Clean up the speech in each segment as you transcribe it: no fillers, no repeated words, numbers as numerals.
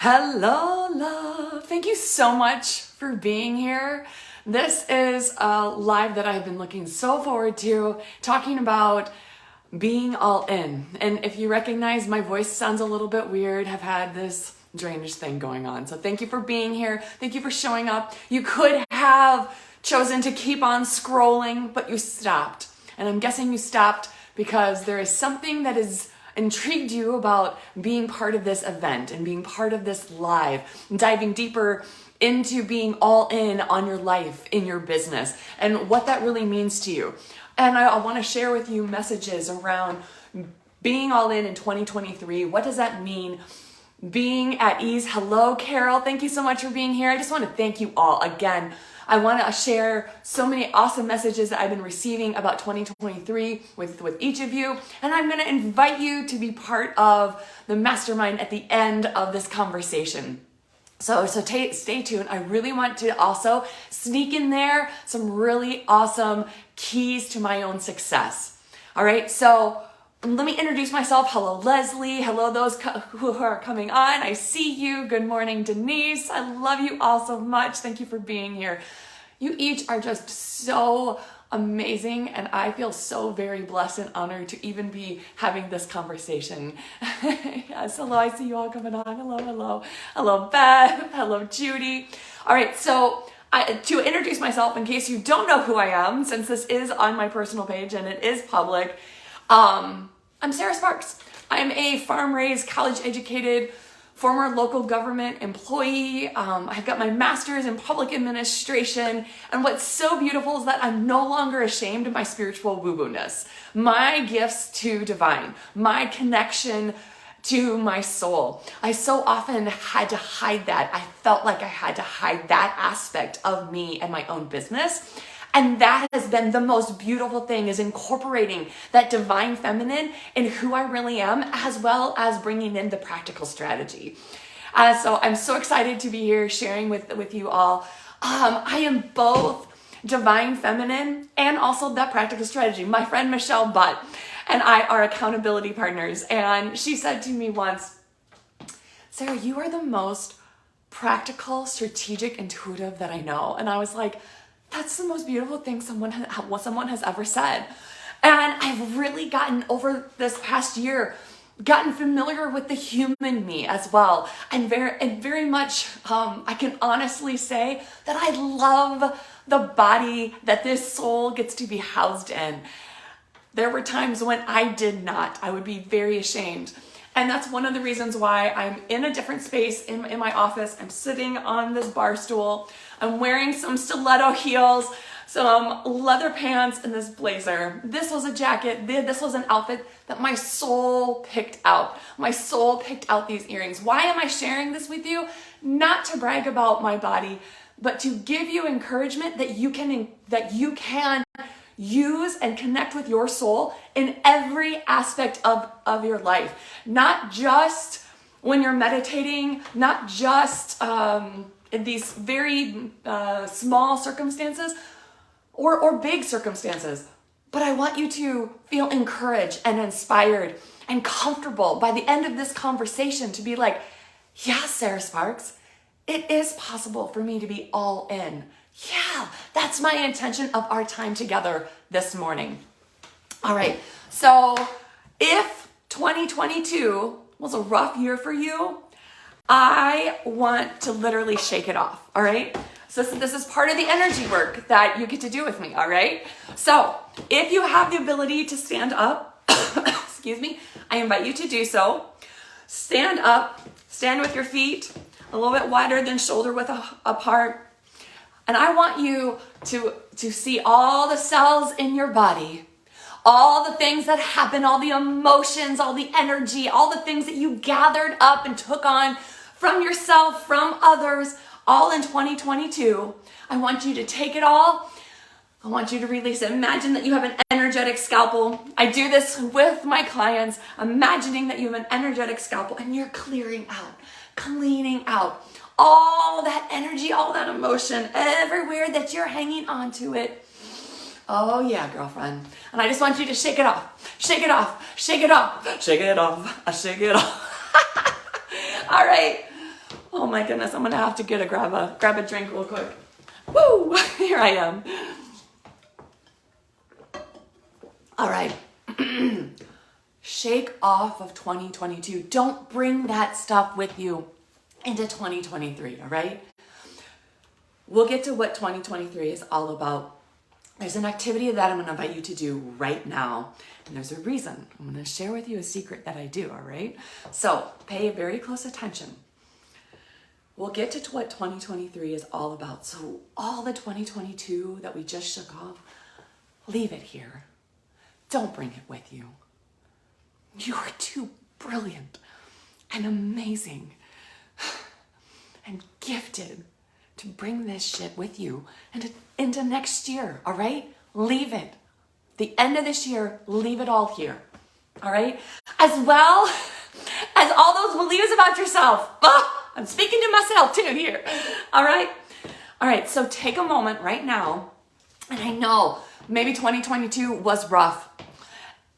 Hello, love. Thank you so much for being here. This is a live that I've been looking so forward to, talking about being all in. And if you recognize my voice sounds a little bit weird, have had this drainage thing going on. So thank you for being here. Thank you for showing up. You could have chosen to keep on scrolling, but you stopped. And I'm guessing you stopped because there is something that is intrigued you about being part of this event and being part of this live, and diving deeper into being all in on your life, in your business, and what that really means to you. And I want to share with you messages around being all in 2023. What does that mean? Being at ease. Hello, Carol. Thank you so much for being here. I just want to thank you all again. I want to share so many awesome messages that I've been receiving about 2023 with each of you. And I'm going to invite you to be part of the mastermind at the end of this conversation. So stay tuned. I really want to also sneak in there some really awesome keys to my own success. All right. So let me introduce myself. Hello, Leslie. Hello, those who are coming on. I see you. Good morning, Denise. I love you all so much. Thank you for being here. You each are just so amazing, and I feel so very blessed and honored to even be having this conversation. Yes, hello, I see you all coming on. Hello. Hello, Beth. Hello, Judy. All right, so to introduce myself, in case you don't know who I am, since this is on my personal page and it is public, I'm Sarah Sparks. I'm a farm-raised, college-educated, former local government employee. I've got my master's in public administration. And what's so beautiful is that I'm no longer ashamed of my spiritual woo-woo-ness, my gifts to divine, my connection to my soul. I so often had to hide that. I felt like I had to hide that aspect of me and my own business. And that has been the most beautiful thing, is incorporating that divine feminine in who I really am, as well as bringing in the practical strategy. So I'm so excited to be here sharing with you all. I am both divine feminine and also that practical strategy. My friend Michelle Butt and I are accountability partners. And she said to me once, Sarah, you are the most practical, strategic, intuitive that I know. And I was like, that's the most beautiful thing someone has ever said. And I've really gotten, over this past year, gotten familiar with the human me as well. And very much, I can honestly say that I love the body that this soul gets to be housed in. There were times when I did not. I would be very ashamed. And that's one of the reasons why I'm in a different space in my office. I'm sitting on this bar stool. I'm wearing some stiletto heels, some leather pants, and this blazer. This was a jacket. This was an outfit that my soul picked out. My soul picked out these earrings. Why am I sharing this with you? Not to brag about my body, but to give you encouragement that you can use and connect with your soul in every aspect of your life. Not just when you're meditating, not just in these very small circumstances or big circumstances. But I want you to feel encouraged and inspired and comfortable by the end of this conversation to be like, yeah, Sarah Sparks, it is possible for me to be all in. Yeah, that's my intention of our time together this morning. All right, so if 2022 was a rough year for you, I want to literally shake it off, all right? So this is part of the energy work that you get to do with me, all right? So if you have the ability to stand up, excuse me, I invite you to do so. Stand up, stand with your feet a little bit wider than shoulder width apart. And I want you to see all the cells in your body, all the things that happen, all the emotions, all the energy, all the things that you gathered up and took on from yourself, from others, all in 2022. I want you to take it all. I want you to release it. Imagine that you have an energetic scalpel. I do this with my clients, imagining that you have an energetic scalpel and you're clearing out, cleaning out all that energy, all that emotion, everywhere that you're hanging on to it. Oh yeah, girlfriend. And I just want you to shake it off, shake it off, shake it off, shake it off, shake it off. All right. Oh my goodness, I'm gonna have to grab a drink real quick. Woo! Here I am. All right. Shake off of 2022. Don't bring that stuff with you into 2023, all right? We'll get to what 2023 is all about. There's an activity that I'm going to invite you to do right now, and there's a reason. I'm going to share with you a secret that I do, all right? So pay very close attention. We'll get to what 2023 is all about. So all the 2022 that we just shook off, leave it here. Don't bring it with you. You are too brilliant and amazing and gifted to bring this shit with you and into next year, all right? Leave it. The end of this year, leave it all here, all right? As well as all those beliefs about yourself. Oh, I'm speaking to myself too here, all right? All right, so take a moment right now, and I know maybe 2022 was rough.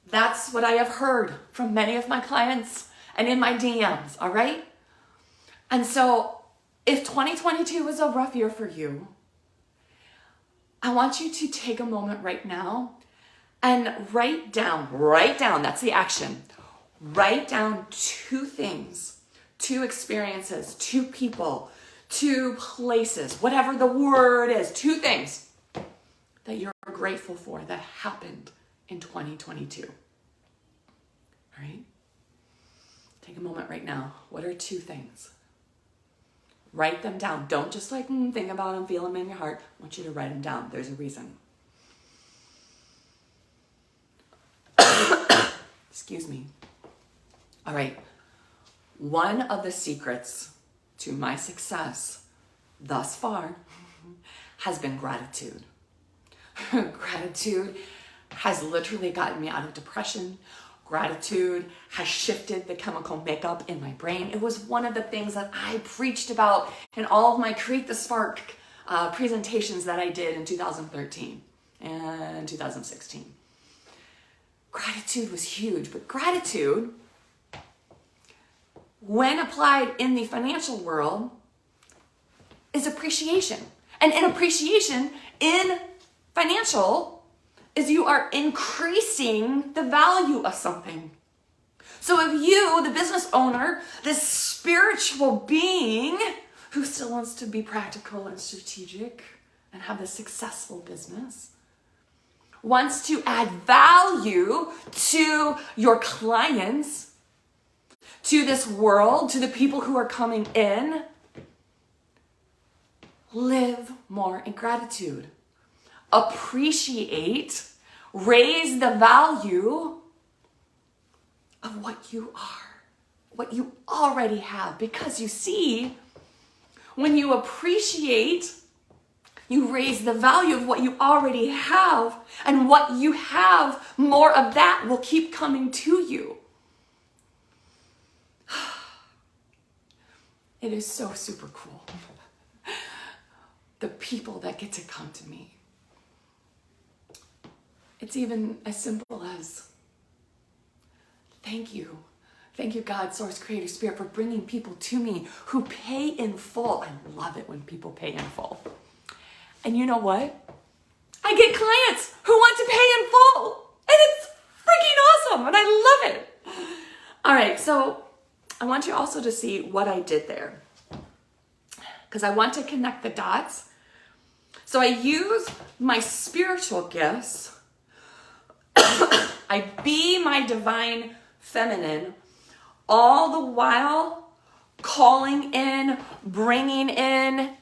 That's what I have heard from many of my clients and in my DMs, all right? And so if 2022 was a rough year for you, I want you to take a moment right now and write down, that's the action. Write down 2 things, 2 experiences, 2 people, 2 places, whatever the word is, 2 things that you're grateful for that happened in 2022. All right? Take a moment right now. What are 2 things? Write them down. Don't just think about them, feel them in your heart. I want you to write them down. There's a reason. Excuse me. All right. One of the secrets to my success thus far has been gratitude. Gratitude has literally gotten me out of depression. Gratitude has shifted the chemical makeup in my brain. It was one of the things that I preached about in all of my Create the Spark presentations that I did in 2013 and 2016. Gratitude was huge, but gratitude, when applied in the financial world, is appreciation. And in appreciation, in financial, is you are increasing the value of something. So if you, the business owner, this spiritual being who still wants to be practical and strategic and have a successful business, wants to add value to your clients, to this world, to the people who are coming in, live more in gratitude. Appreciate, raise the value of what you are, what you already have. Because you see, when you appreciate, you raise the value of what you already have, and what you have, more of that will keep coming to you. It is so super cool. The people that get to come to me. It's even as simple as, thank you. Thank you, God, Source, Creator, Spirit, for bringing people to me who pay in full. I love it when people pay in full. And you know what? I get clients who want to pay in full. And it's freaking awesome. And I love it. All right, so I want you also to see what I did there, because I want to connect the dots. So I use my spiritual gifts. I be my divine feminine, all the while calling in, bringing in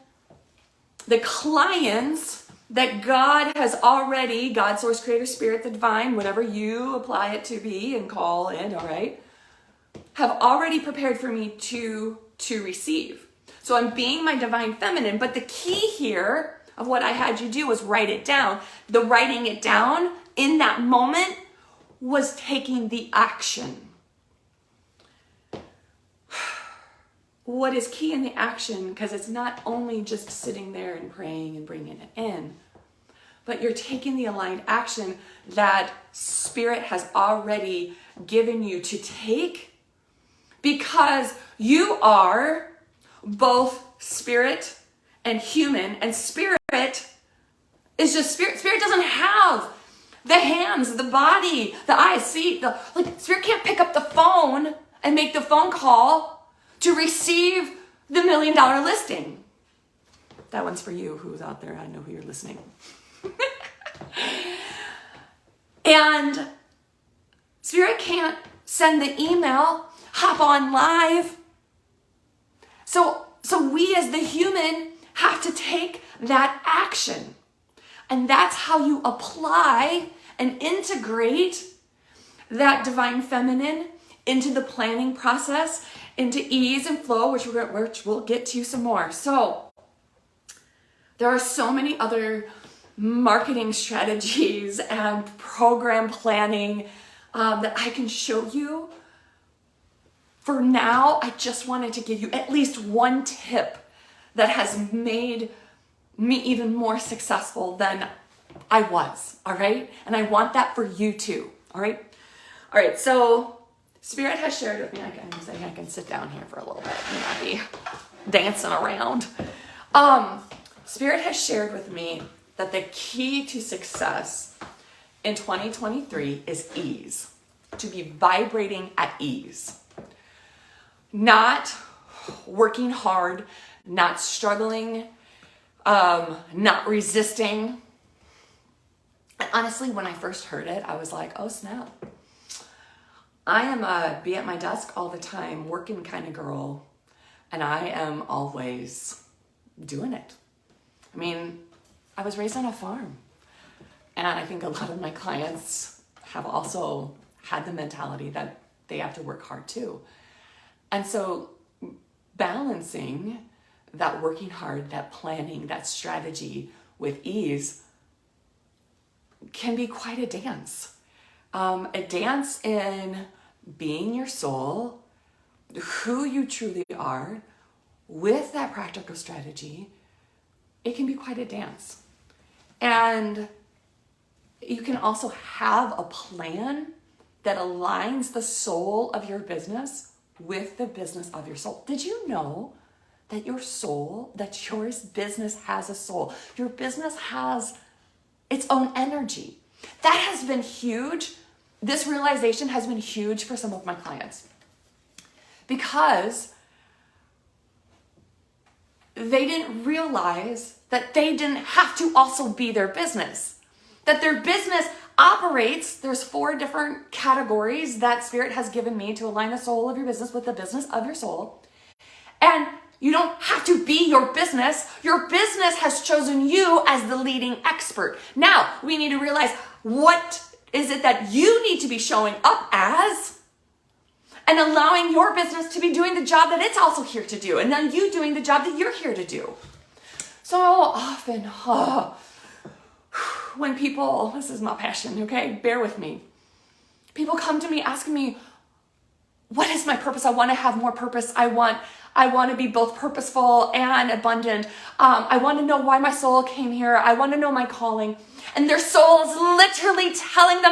the clients that God has already, God, Source, Creator, Spirit, the divine, whatever you apply it to be and call it, all right, have already prepared for me to receive. So I'm being my divine feminine, but the key here of what I had you do was write it down. The writing it down in that moment was taking the action. What is key in the action, because it's not only just sitting there and praying and bringing it in, but you're taking the aligned action that Spirit has already given you to take, because you are both spirit and human, and spirit is just spirit. Spirit doesn't have the hands, the body, the eyes, see, spirit can't pick up the phone and make the phone call to receive the $1 million listing. That one's for you who's out there. I know who you're listening. And spirit can't send the email, hop on live. So we as the human have to take that action. And that's how you apply and integrate that divine feminine into the planning process, into ease and flow, which we'll get to some more. So there are so many other marketing strategies and program planning that I can show you. For now, I just wanted to give you at least one tip that has made me even more successful than I was, all right? And I want that for you too, all right? All right, so Spirit has shared with me, I can sit down here for a little bit and not be dancing around. Spirit has shared with me that the key to success in 2023 is ease, to be vibrating at ease. Not working hard, not struggling, not resisting. And honestly, when I first heard it, I was like, oh snap. I am a be at my desk all the time, working kind of girl, and I am always doing it. I mean, I was raised on a farm, and I think a lot of my clients have also had the mentality that they have to work hard too. And so balancing that working hard, that planning, that strategy with ease can be quite a dance. A dance in being your soul, who you truly are, with that practical strategy. It can be quite a dance. And you can also have a plan that aligns the soul of your business with the business of your soul. Did you know that your business has a soul? Your business has its own energy. That has been huge. This realization has been huge for some of my clients because they didn't realize that they didn't have to also be their business. That their business operates, there's 4 different categories that Spirit has given me to align the soul of your business with the business of your soul. And you don't have to be your business. Your business has chosen you as the leading expert. Now, we need to realize, what is it that you need to be showing up as, and allowing your business to be doing the job that it's also here to do, and then you doing the job that you're here to do. So often, when people, this is my passion, okay, bear with me. People come to me asking me, what is my purpose? I want to have more purpose. I want to be both purposeful and abundant. I want to know why my soul came here. I want to know my calling. And their soul is literally telling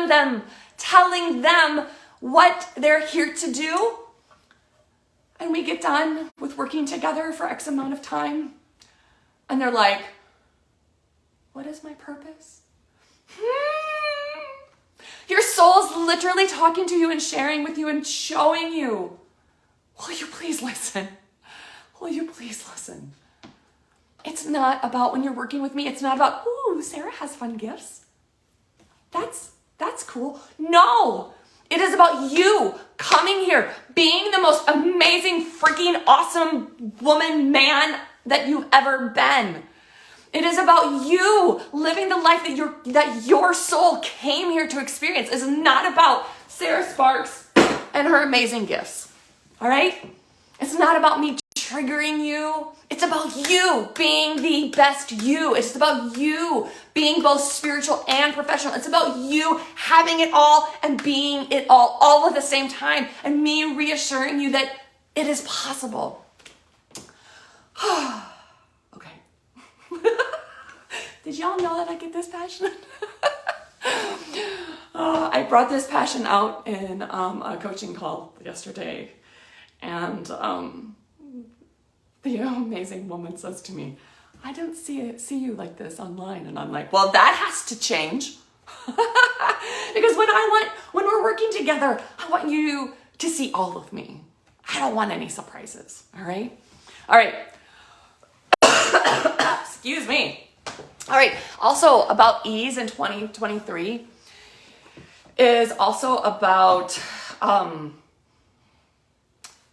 them what they're here to do. And we get done with working together for X amount of time. And they're like, what is my purpose? Your soul's literally talking to you and sharing with you and showing you. Will you please listen? Will you please listen? It's not about, when you're working with me, it's not about, ooh, Sarah has fun gifts. That's cool. No, it is about you coming here, being the most amazing, freaking awesome woman, man that you've ever been. It is about you living the life that your soul came here to experience. It's not about Sarah Sparks and her amazing gifts. All right? It's not about me triggering you. It's about you being the best you. It's about you being both spiritual and professional. It's about you having it all and being it all at the same time. And me reassuring you that it is possible. Okay. Did y'all know that I get this passionate? I brought this passion out in a coaching call yesterday. And the amazing woman says to me, I don't see you like this online. And I'm like, well, that has to change. Because when we're working together, I want you to see all of me. I don't want any surprises. All right. Excuse me. All right. Also about ease in 2023 is also about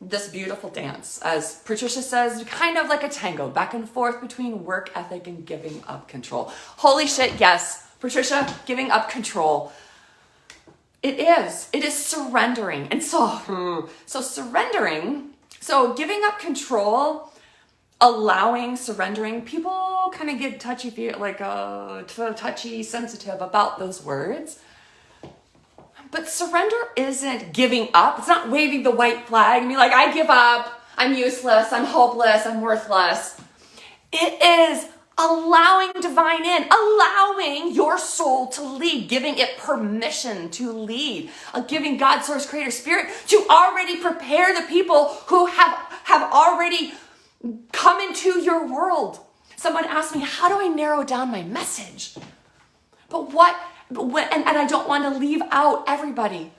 this beautiful dance. As Patricia says, kind of like a tango, back and forth between work ethic and giving up control. Holy shit, yes. Patricia, giving up control. It is surrendering. And so surrendering, so giving up control, allowing, surrendering, people kind of get touchy, sensitive about those words. But surrender isn't giving up. It's not waving the white flag and be like, I give up, I'm useless, I'm hopeless, I'm worthless. It is allowing divine in, allowing your soul to lead, giving it permission to lead, giving God, source, creator, spirit to already prepare the people who have already come into your world. Someone asked me, how do I narrow down my message? And I don't want to leave out everybody.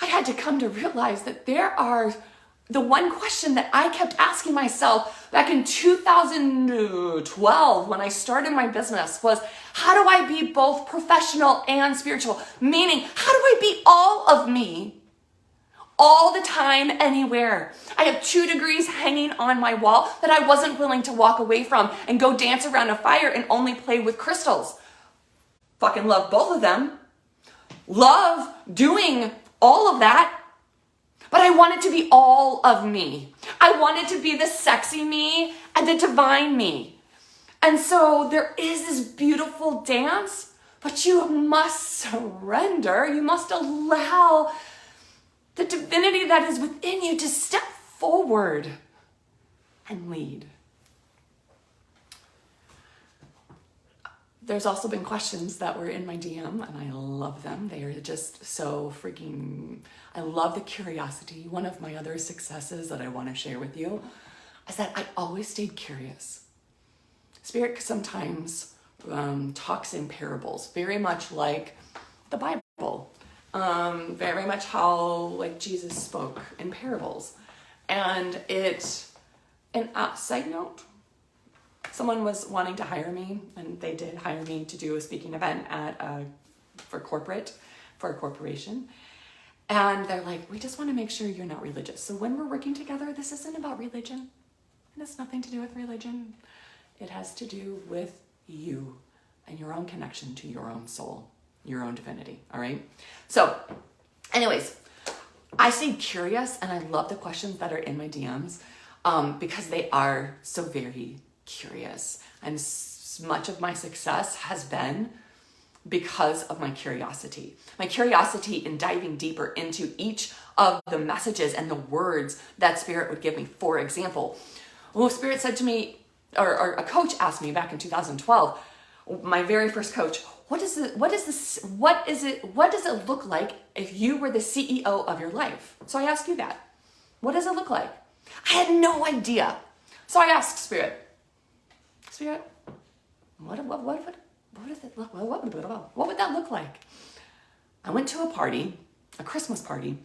I had to come to realize that the one question that I kept asking myself back in 2012 when I started my business was, how do I be both professional and spiritual? Meaning, how do I be all of me all the time, anywhere? I have 2 degrees hanging on my wall that I wasn't willing to walk away from and go dance around a fire and only play with crystals. Fucking love both of them. Love doing all of that. But I want it to be all of me. I want it to be the sexy me and the divine me. And so there is this beautiful dance, but you must surrender. You must allow the divinity that is within you to step forward and lead. There's also been questions that were in my DM, and I love them. They are just so freaking, I love the curiosity. One of my other successes that I want to share with you is that I always stayed curious. Spirit sometimes talks in parables, very much like the Bible, very much how like Jesus spoke in parables. And side note, someone was wanting to hire me, and they did hire me to do a speaking event for a corporation. And they're like, we just want to make sure you're not religious. So when we're working together, this isn't about religion. It has nothing to do with religion. It has to do with you and your own connection to your own soul, your own divinity, all right? So anyways, I stayed curious, and I love the questions that are in my DMs because they are so very curious. And much of my success has been because of my curiosity. My curiosity in diving deeper into each of the messages and the words that Spirit would give me. For example, Spirit said to me, or a coach asked me back in 2012, my very first coach, what does it look like if you were the CEO of your life? So I ask you that. What does it look like? I had no idea. So I asked Spirit, what would that look like? I went to a party, a Christmas party,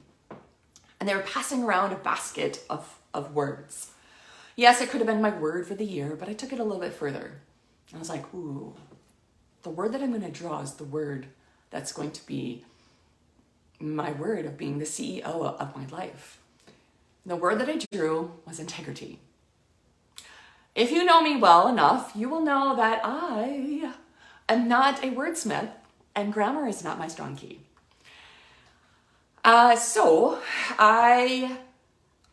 and they were passing around a basket of words. Yes, it could have been my word for the year, but I took it a little bit further. I was like, ooh, the word that I'm going to draw is the word that's going to be my word of being the CEO of my life. The word that I drew was integrity. If you know me well enough, you will know that I am not a wordsmith, and grammar is not my strong key. So I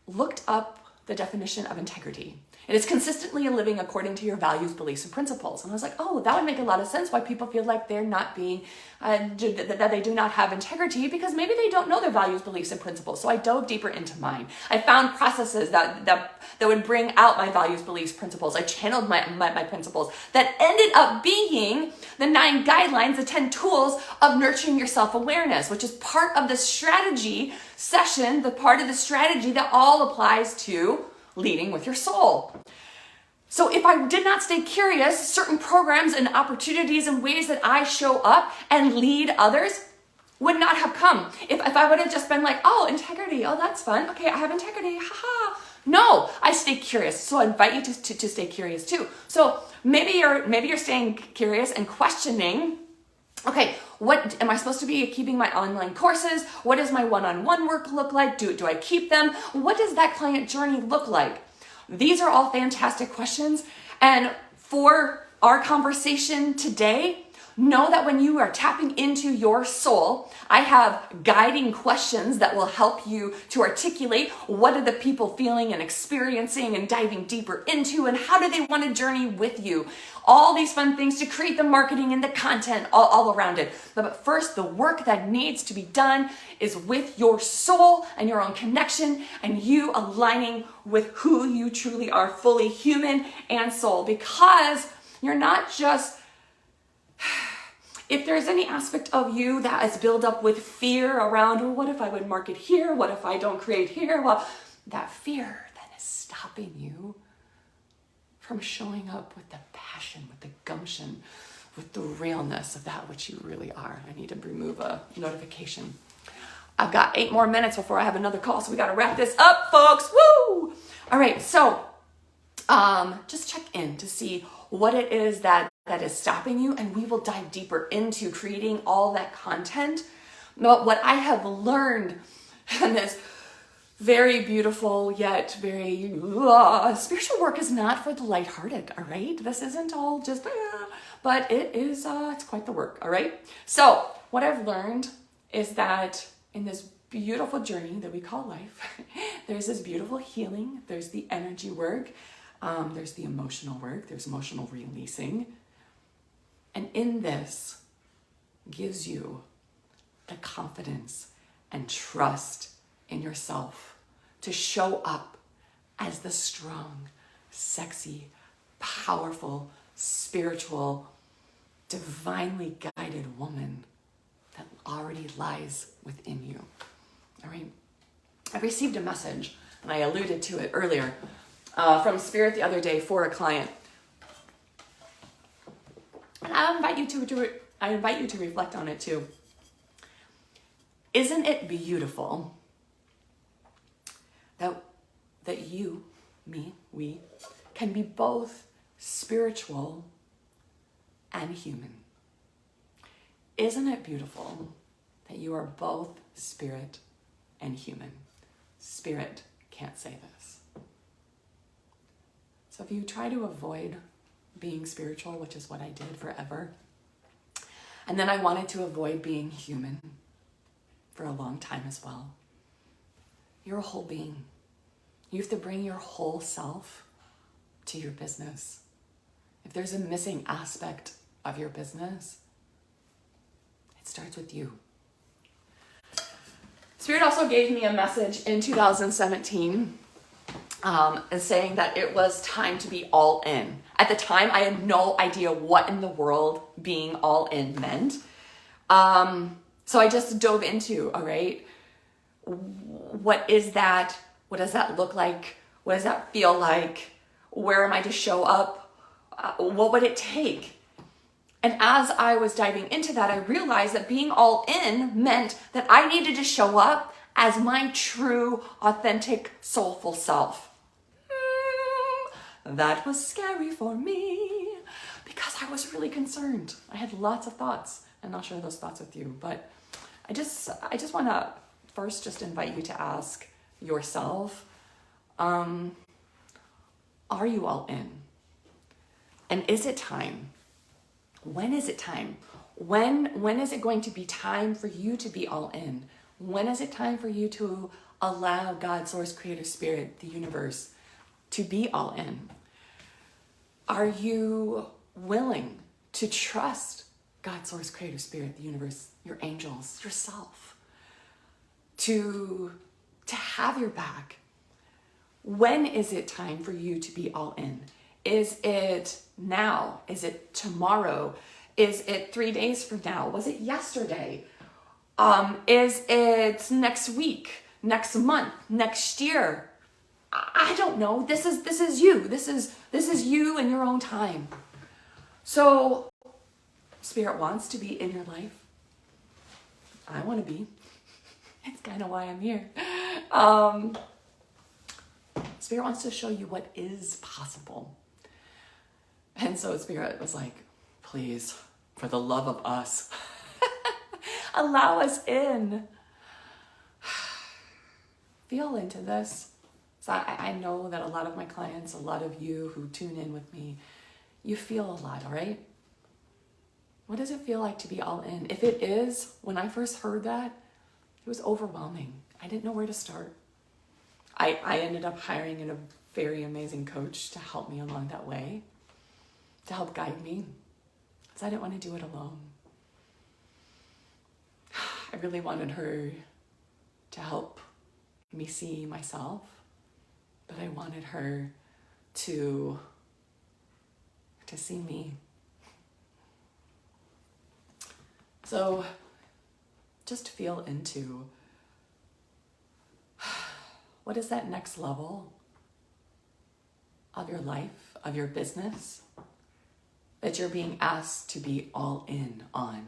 looked up the definition of integrity. It is consistently living according to your values, beliefs, and principles. And I was like, oh, that would make a lot of sense why people feel like they're not being, that they do not have integrity, because maybe they don't know their values, beliefs, and principles. So I dove deeper into mine. I found processes that would bring out my values, beliefs, principles. I channeled my principles that ended up being the 9 guidelines, the 10 tools of nurturing your self-awareness, which is part of the strategy session, the part of the strategy that all applies to leading with your soul. So if I did not stay curious, certain programs and opportunities and ways that I show up and lead others would not have come. If I would have just been like, oh, integrity, oh, that's fun. Okay, I have integrity, haha. No, I stay curious. So I invite you to stay curious too. So maybe you're staying curious and questioning, okay, what am I supposed to be keeping my online courses? What does my one-on-one work look like? Do I keep them? What does that client journey look like? These are all fantastic questions. And for our conversation today, know that when you are tapping into your soul, I have guiding questions that will help you to articulate what are the people feeling and experiencing and diving deeper into, and how do they want to journey with you. All these fun things to create the marketing and the content all around it. But first, the work that needs to be done is with your soul and your own connection and you aligning with who you truly are, fully human and soul, because you're not just... If there's any aspect of you that is built up with fear around, well, what if I would market here? What if I don't create here? Well, that fear then is stopping you from showing up with the passion, with the gumption, with the realness of that which you really are. I need to remove a notification. I've got 8 more minutes before I have another call, so we got to wrap this up, folks. Woo! All right, so just check in to see what it is that is stopping you, and we will dive deeper into creating all that content. But what I have learned in this very beautiful yet very spiritual work is not for the lighthearted, all right? This isn't all just, but it is, it's quite the work, all right? So what I've learned is that in this beautiful journey that we call life, there's this beautiful healing, there's the energy work, there's the emotional work, there's emotional releasing. And in this gives you the confidence and trust in yourself to show up as the strong, sexy, powerful, spiritual, divinely guided woman that already lies within you. All right. I received a message, and I alluded to it earlier, from Spirit the other day for a client. And I invite you to reflect on it too. Isn't it beautiful that you, me, we can be both spiritual and human? Isn't it beautiful that you are both spirit and human? Spirit can't say this. So if you try to avoid being spiritual, which is what I did forever, and then I wanted to avoid being human for a long time as well, you're a whole being. You have to bring your whole self to your business. If there's a missing aspect of your business, it starts with you. Spirit also gave me a message in 2017 saying that it was time to be all in. At the time, I had no idea what in the world being all in meant. So I just dove into, all right, what is that? What does that look like? What does that feel like? Where am I to show up? What would it take? And as I was diving into that, I realized that being all in meant that I needed to show up as my true, authentic, soulful self. That was scary for me because I was really concerned. I had lots of thoughts, and I'll share those thoughts with you. But I just want to first just invite you to ask yourself, are you all in? And is it time? When is it time? When is it going to be time for you to be all in? When is it time for you to allow God, Source, Creator, Spirit, the universe, to be all in? Are you willing to trust God, Source, Creator, Spirit, the universe, your angels, yourself, to have your back? When is it time for you to be all in? Is it now? Is it tomorrow? Is it 3 days from now? Was it yesterday? Is it next week, next month, next year? I don't know. This is you. This is you in your own time. So Spirit wants to be in your life. I want to be. It's kind of why I'm here. Spirit wants to show you what is possible. And so Spirit was like, please, for the love of us, allow us in. Feel into this. So I know that a lot of my clients, a lot of you who tune in with me, you feel a lot, all right? What does it feel like to be all in? If it is, when I first heard that, it was overwhelming. I didn't know where to start. I ended up hiring a very amazing coach to help me along that way, to help guide me, because I didn't want to do it alone. I really wanted her to help me see myself, but I wanted her to see me. So just feel into what is that next level of your life, of your business, that you're being asked to be all in on.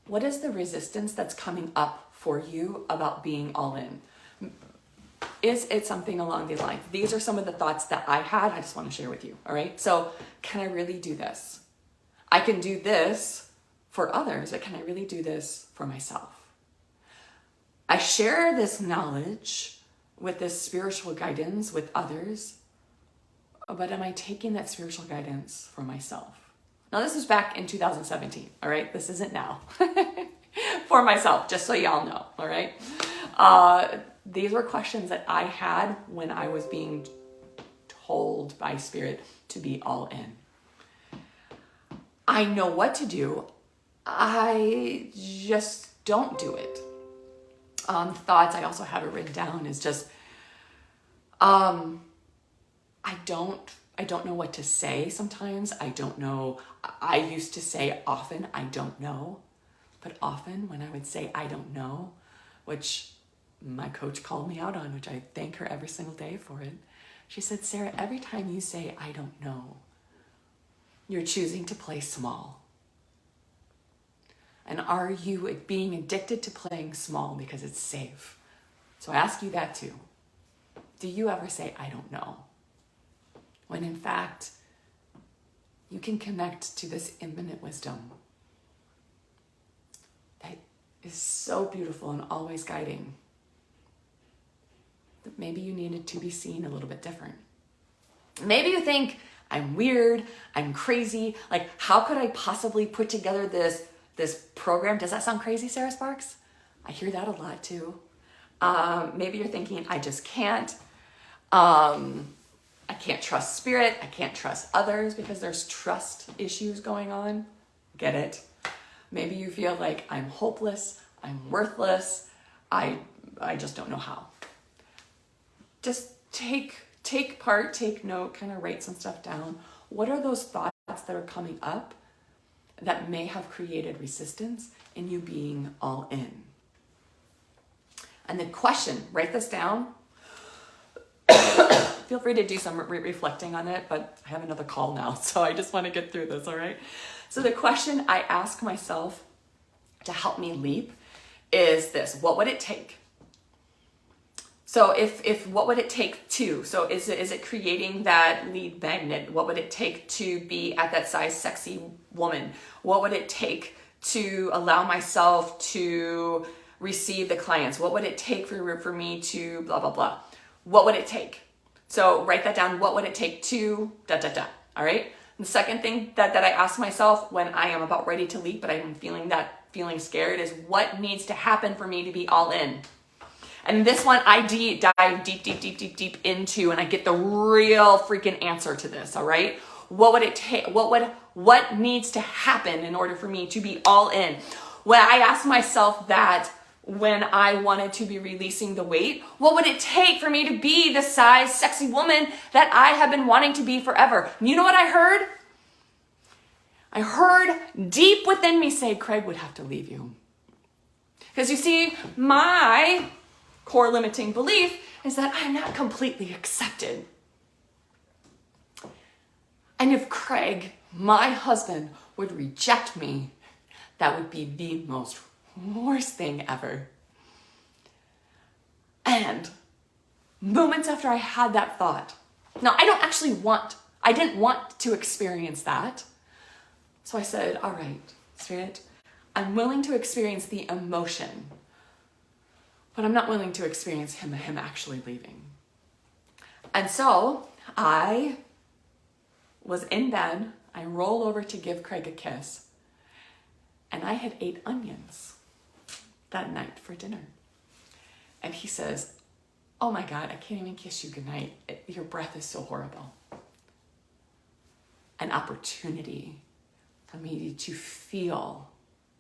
What is the resistance that's coming up for you about being all in? Is it something along these lines? These are some of the thoughts that I had. I just want to share with you, all right? So can I really do this? I can do this for others, but can I really do this for myself? I share this knowledge with this spiritual guidance with others, but am I taking that spiritual guidance for myself? Now, this was back in 2017, all right? This isn't now. For myself, just so y'all know, all right? These were questions that I had when I was being told by Spirit to be all in. I know what to do. I just don't do it. Thoughts I also have it written down is just, I don't know what to say sometimes. I don't know. I used to say often, I don't know. But often when I would say, I don't know, which my coach called me out on, which I thank her every single day for it. She said, Sarah, every time you say, I don't know, you're choosing to play small. And are you being addicted to playing small because it's safe? So I ask you that too. Do you ever say, I don't know? When in fact, you can connect to this infinite wisdom that is so beautiful and always guiding, that maybe you needed to be seen a little bit different. Maybe you think, I'm weird, I'm crazy, like how could I possibly put together this program? Does that sound crazy, Sarah Sparks? I hear that a lot too. Maybe you're thinking, I just can't. I can't trust Spirit. I can't trust others because there's trust issues going on. Get it? Maybe you feel like I'm hopeless, I'm worthless, I just don't know how. Just take part, take note, kind of write some stuff down. What are those thoughts that are coming up that may have created resistance in you being all in? And the question, write this down. Feel free to do some reflecting on it, but I have another call now, so I just want to get through this, all right? So the question I ask myself to help me leap is this: what would it take? So if what would it take to? So is it creating that lead magnet? What would it take to be at that size sexy woman? What would it take to allow myself to receive the clients? What would it take for me to blah, blah, blah? What would it take? So write that down. What would it take to da, da, da, all right? And the second thing that I ask myself when I am about ready to leap, but I'm feeling scared, is what needs to happen for me to be all in? And this one I dive deep into, and I get the real freaking answer to this, all right? What would it take? What needs to happen in order for me to be all in? When I ask myself that, when I wanted to be releasing the weight, what would it take for me to be the size sexy woman that I have been wanting to be forever? You know what I heard? I heard deep within me say, Craig would have to leave you. Because you see, my core limiting belief is that I'm not completely accepted. And if Craig, my husband, would reject me, that would be the most worst thing ever. And moments after I had that thought, now I didn't want to experience that. So I said, all right, Spirit, I'm willing to experience the emotion, but I'm not willing to experience him actually leaving. And so I was in bed, I roll over to give Craig a kiss, and I had ate onions that night for dinner. And he says, oh my God, I can't even kiss you goodnight. Your breath is so horrible. An opportunity for me to feel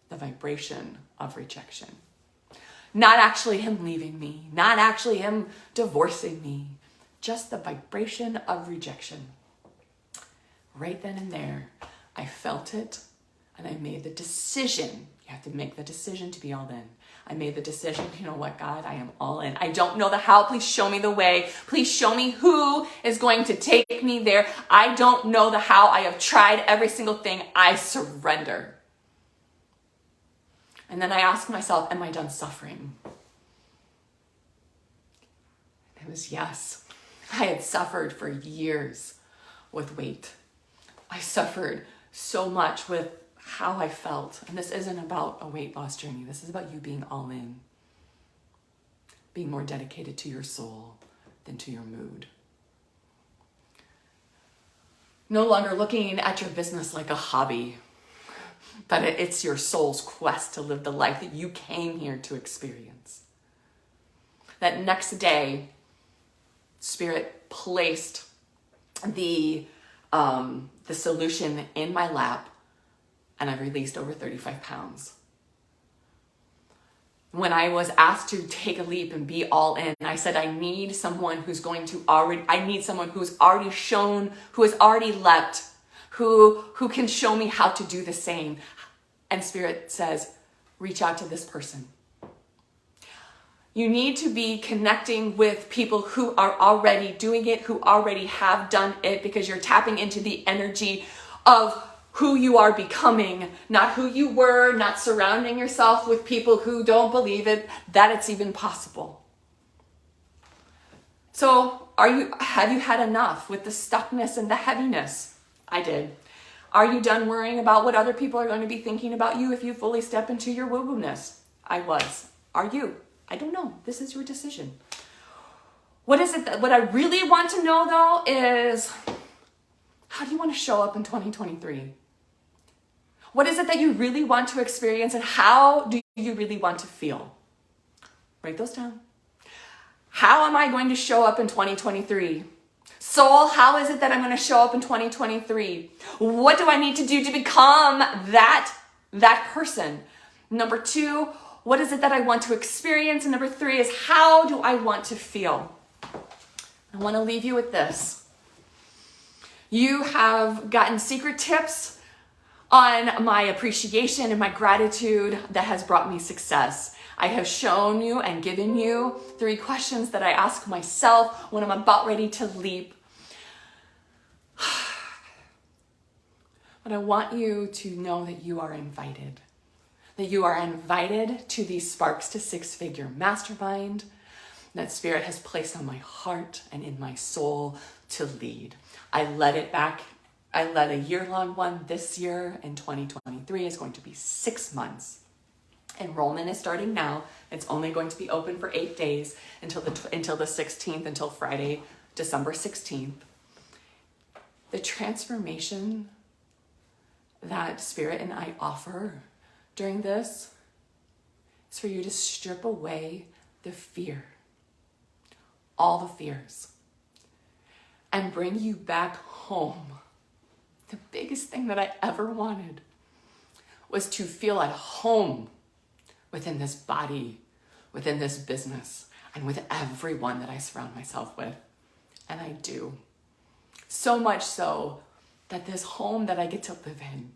the vibration of rejection. Not actually him leaving me, not actually him divorcing me, just the vibration of rejection. Right then and there, I felt it and I made the decision. You have to make the decision to be all in. I made the decision, you know what, God, I am all in. I don't know the how. Please show me the way. Please show me who is going to take me there. I don't know the how. I have tried every single thing. I surrender. And then I ask myself, am I done suffering? It was yes. I had suffered for years with weight. I suffered so much with how I felt. And this isn't about a weight loss journey. This is about you being all in. Being more dedicated to your soul than to your mood. No longer looking at your business like a hobby, but it's your soul's quest to live the life that you came here to experience. That next day, Spirit placed the solution in my lap, and I released over 35 pounds. When I was asked to take a leap and be all in, I said, I need someone who's already shown, who has already leapt, who can show me how to do the same. And Spirit says, reach out to this person. You need to be connecting with people who are already doing it, who already have done it, because you're tapping into the energy of who you are becoming, not who you were, not surrounding yourself with people who don't believe it, that it's even possible. So have you had enough with the stuckness and the heaviness? I did. Are you done worrying about what other people are going to be thinking about you if you fully step into your woo-woo-ness? I was. Are you? I don't know. This is your decision. What I really want to know though is, how do you want to show up in 2023? What is it that you really want to experience, and how do you really want to feel? Write those down. How am I going to show up in 2023? Soul, how is it that I'm going to show up in 2023? What do I need to do to become that person? Number 2, what is it that I want to experience? And number 3 is, how do I want to feel? I want to leave you with this. You have gotten secret tips on my appreciation and my gratitude that has brought me success. I have shown you and given you 3 questions that I ask myself when I'm about ready to leap. But I want you to know that you are invited. That you are invited to the Sparks to Six Figure Mastermind that Spirit has placed on my heart and in my soul to lead. I led a year-long one this year in 2023. It's going to be 6 months. Enrollment is starting now. It's only going to be open for 8 days until the 16th, until Friday, December 16th. The transformation that Spirit and I offer during this is for you to strip away the fear, all the fears, and bring you back home. The biggest thing that I ever wanted was to feel at home within this body, within this business, and with everyone that I surround myself with. And I do. So much so that this home that I get to live in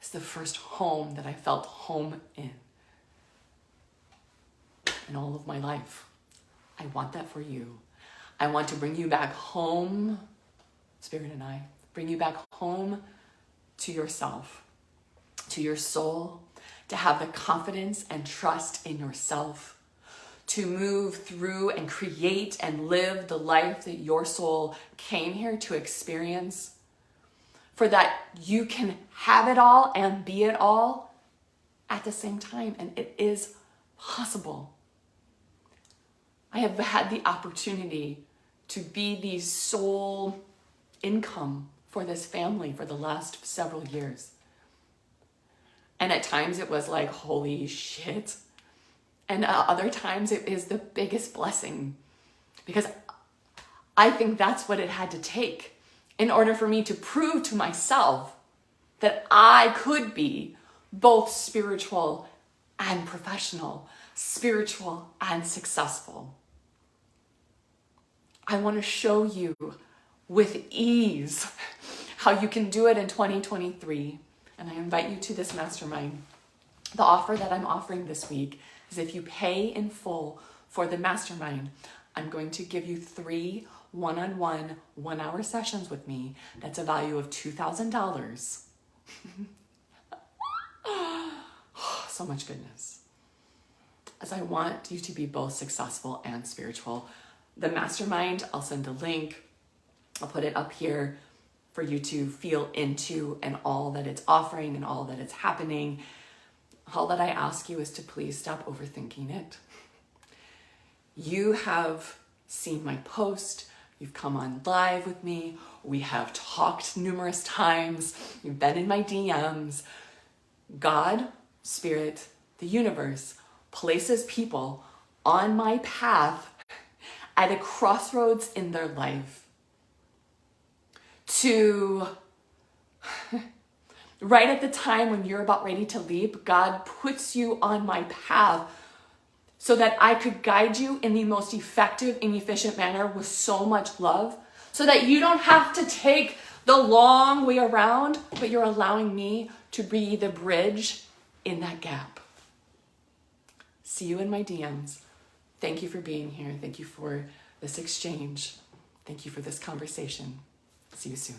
is the first home that I felt home in all of my life. I want that for you. I want to bring you back home, Spirit and I, bring you back home to yourself, to your soul, to have the confidence and trust in yourself, to move through and create and live the life that your soul came here to experience, for that you can have it all and be it all at the same time. And it is possible. I have had the opportunity to be the sole income for this family for the last several years. And at times it was like, holy shit. And other times it is the biggest blessing, because I think that's what it had to take in order for me to prove to myself that I could be both spiritual and professional, spiritual and successful. I want to show you with ease how you can do it in 2023. And I invite you to this mastermind. The offer that I'm offering this week is if you pay in full for the mastermind, I'm going to give you 3 one-on-one 1-hour sessions with me. That's a value of $2,000. So much goodness. As I want you to be both successful and spiritual. The mastermind, I'll send a link. I'll put it up here for you to feel into and all that it's offering and all that it's happening. All that I ask you is to please stop overthinking it. You have seen my post. You've come on live with me. We have talked numerous times. You've been in my DMs. God, Spirit, the universe places people on my path at a crossroads in their life to, right at the time when you're about ready to leap, God puts you on my path so that I could guide you in the most effective and efficient manner with so much love, so that you don't have to take the long way around, but you're allowing me to be the bridge in that gap. See you in my DMs. Thank you for being here. Thank you for this exchange. Thank you for this conversation. See you soon.